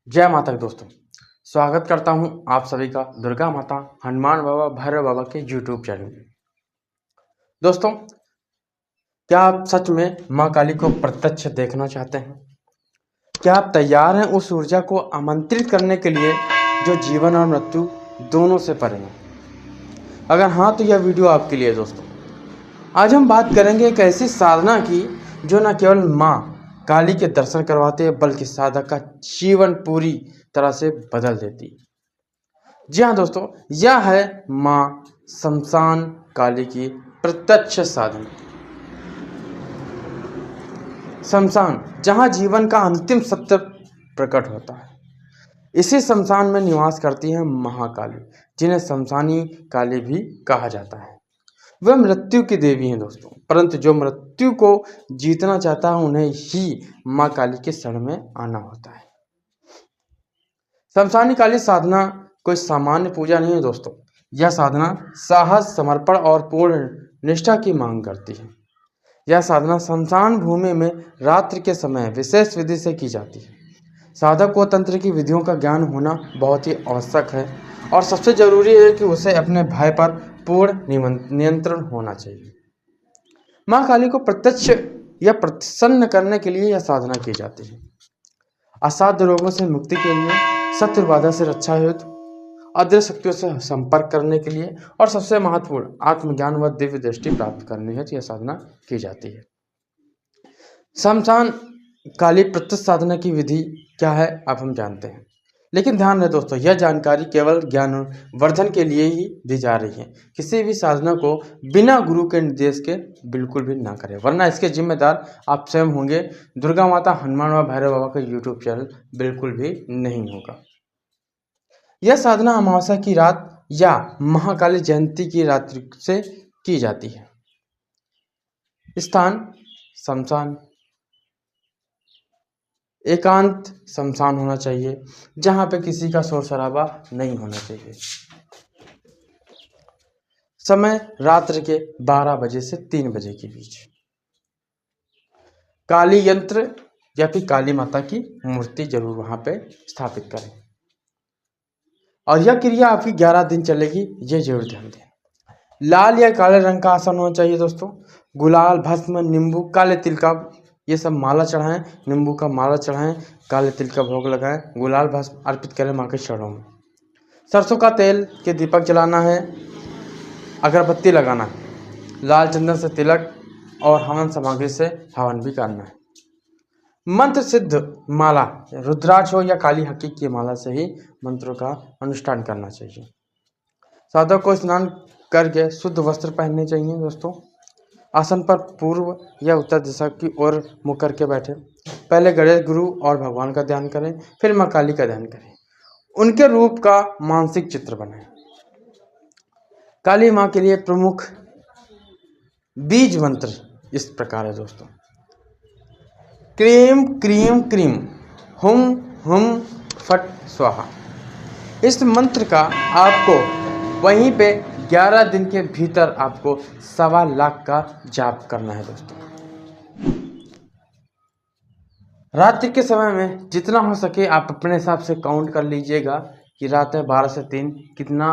जय माता की दोस्तों। स्वागत करता हूं आप सभी का दुर्गा माता, हनुमान बाबा, भैरव बाबा के यूट्यूब चैनल में। दोस्तों, क्या आप सच में मां काली को प्रत्यक्ष देखना चाहते हैं? क्या आप तैयार हैं उस ऊर्जा को आमंत्रित करने के लिए जो जीवन और मृत्यु दोनों से परे है? अगर हाँ तो यह वीडियो आपके लिए है दोस्तों। आज हम बात करेंगे एक ऐसी साधना की जो न केवल माँ काली के दर्शन करवाते हैं बल्कि साधक का जीवन पूरी तरह से बदल देती है। जी हाँ दोस्तों, यह है माँ शमशान काली की प्रत्यक्ष साधना। शमशान, जहाँ जीवन का अंतिम सत्य प्रकट होता है। इसी शमशान में निवास करती है महाकाली, जिन्हें शमशानी काली भी कहा जाता है। वह मृत्यु की देवी हैं दोस्तों, परंतु जो मृत्यु को जीतना चाहता है उन्हें ही माँ काली के शरण में आना होता है। शमशानी काली साधना कोई सामान्य पूजा नहीं है दोस्तों। यह साधना साहस, समर्पण और पूर्ण निष्ठा की मांग करती है। यह साधना शमशान भूमि में रात्रि के समय विशेष विधि से की जाती है। साधक को तंत्र की विधियों का ज्ञान होना बहुत ही आवश्यक है और सबसे जरूरी है कि उसे अपने भय पर पूर्ण नियंत्रण होना चाहिए। माँ काली को प्रत्यक्ष या प्रसन्न करने के लिए यह साधना की जाती है। असाध्य रोगों से मुक्ति के लिए, शत्रु बाधा से रक्षा हेतु, अदृश्य शक्तियों से संपर्क करने के लिए और सबसे महत्वपूर्ण आत्मज्ञान व दिव्य दृष्टि प्राप्त करने हेतु यह साधना की जाती है। शमशान काली प्रत्यक्ष साधना की विधि क्या है अब हम जानते हैं, लेकिन ध्यान रहे दोस्तों, यह जानकारी केवल ज्ञान वर्धन के लिए ही दी जा रही है। किसी भी साधना को बिना गुरु के निर्देश के बिल्कुल भी ना करें, वरना इसके जिम्मेदार आप स्वयं होंगे। दुर्गा माता, हनुमान व भैरव बाबा का यूट्यूब चैनल बिल्कुल भी नहीं होगा। यह साधना अमावस्या की रात या महाकाली जयंती की रात्रि से की जाती है। स्थान शमशान, एकांत शमशान होना चाहिए जहां पे किसी का शोर शराबा नहीं होना चाहिए। समय रात्रि के 12 बजे से 3 बजे के बीच। काली यंत्र या फिर काली माता की मूर्ति जरूर वहां पे स्थापित करें और यह क्रिया आपकी 11 दिन चलेगी, ये जरूर ध्यान दें। लाल या काले रंग का आसन होना चाहिए दोस्तों। गुलाल, भस्म, नींबू, काले तिल का ये सब माला चढ़ाएं, नींबू का माला चढ़ाएं, काले तिल का भोग लगाएं, गुलाल भस्म अर्पित करें माँ के चरणों में। सरसों का तेल के दीपक जलाना है, अगरबत्ती लगाना है, लाल चंदन से तिलक और हवन सामग्री से हवन भी करना है। मंत्र सिद्ध माला, रुद्राक्ष हो या काली हकी की माला से ही मंत्रों का अनुष्ठान करना चाहिए। साधक को स्नान करके शुद्ध वस्त्र पहनने चाहिए दोस्तों। आसन पर पूर्व या उत्तर दिशा की ओर मुख करके बैठे। पहले गणेश गुरु और भगवान का ध्यान करें, फिर माँ काली का ध्यान करें। उनके रूप का मानसिक चित्र बनाएं। काली माँ के लिए प्रमुख बीज मंत्र इस प्रकार है दोस्तों। क्रीम क्रीम क्रीम हुम हुम फट स्वाहा। इस मंत्र का आपको वहीं पे 11 दिन के भीतर आपको 1.25 लाख का जाप करना है दोस्तों। रात्रि के समय में जितना हो सके आप अपने हिसाब से काउंट कर लीजिएगा कि रात में 12 से 3 कितना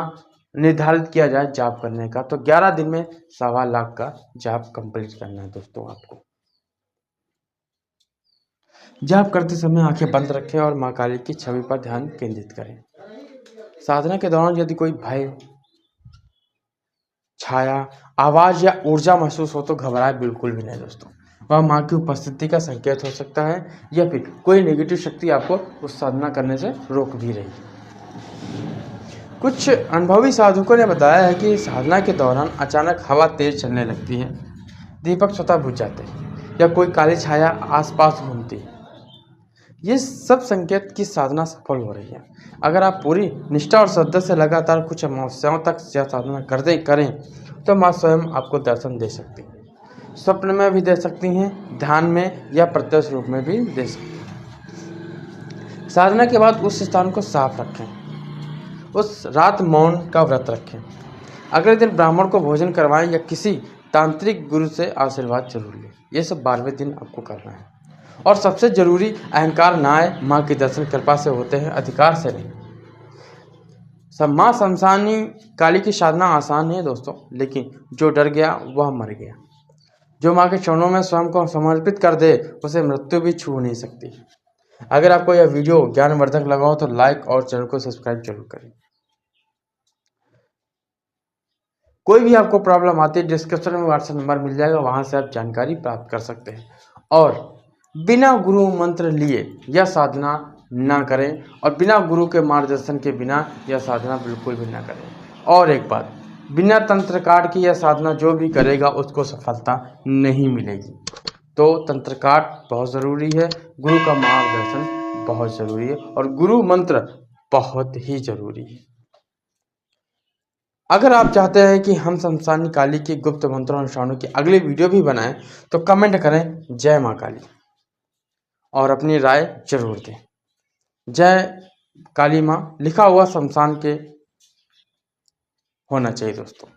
निर्धारित किया जाए जाप करने का। तो 11 दिन में 1.25 लाख का जाप कंप्लीट करना है दोस्तों आपको। जाप करते समय आंखें बंद रखें और माँ काली की छवि पर ध्यान केंद्रित करें। साधना के दौरान यदि कोई भय, छाया, आवाज या ऊर्जा महसूस हो तो घबराए बिल्कुल भी नहीं दोस्तों। वह माँ की उपस्थिति का संकेत हो सकता है या फिर कोई नेगेटिव शक्ति आपको उस साधना करने से रोक भी रही है। कुछ अनुभवी साधकों ने बताया है कि साधना के दौरान अचानक हवा तेज चलने लगती है, दीपक स्वतः बुझ जाते हैं या कोई काली छाया आसपास घूमती है। ये सब संकेत की साधना सफल हो रही है। अगर आप पूरी निष्ठा और श्रद्धा से लगातार कुछ अमावस्याओं तक यह साधना करें तो माँ स्वयं आपको दर्शन दे सकती हैं। स्वप्न में भी दे सकती हैं, ध्यान में या प्रत्यक्ष रूप में भी दे सकती हैं। साधना के बाद उस स्थान को साफ रखें। उस रात मौन का व्रत रखें। अगले दिन ब्राह्मण को भोजन करवाएं या किसी तांत्रिक गुरु से आशीर्वाद जरूर लें। ये सब 12वें दिन आपको करना है। और सबसे जरूरी, अहंकार ना आए, माँ के दर्शन कृपा से होते हैं, अधिकार से नहीं। सब माँ शमशानी काली की साधना आसान है दोस्तों, लेकिन जो डर गया वह मर गया। जो माँ के चरणों में स्वयं को समर्पित कर दे उसे मृत्यु भी छू नहीं सकती। अगर आपको यह वीडियो ज्ञानवर्धक लगा हो तो लाइक और चैनल को सब्सक्राइब जरूर करें। कोई भी आपको प्रॉब्लम आती है, डिस्क्रिप्शन में व्हाट्सएप नंबर मिल जाएगा, वहां से आप जानकारी प्राप्त कर सकते हैं। और बिना गुरु मंत्र लिए यह साधना ना करें, और बिना गुरु के मार्गदर्शन के बिना यह साधना बिल्कुल भी ना करें। और एक बात, बिना तंत्र काट की यह साधना जो भी करेगा उसको सफलता नहीं मिलेगी। तो तंत्र काट बहुत ज़रूरी है, गुरु का मार्गदर्शन बहुत ज़रूरी है, और गुरु मंत्र बहुत ही ज़रूरी है। अगर आप चाहते हैं कि हम शमशानी काली की गुप्त मंत्रों अनुष्ठानों की अगली वीडियो भी बनाएं तो कमेंट करें जय माँ काली और अपनी राय जरूर दें। जय काली माँ लिखा हुआ शमशान के होना चाहिए दोस्तों।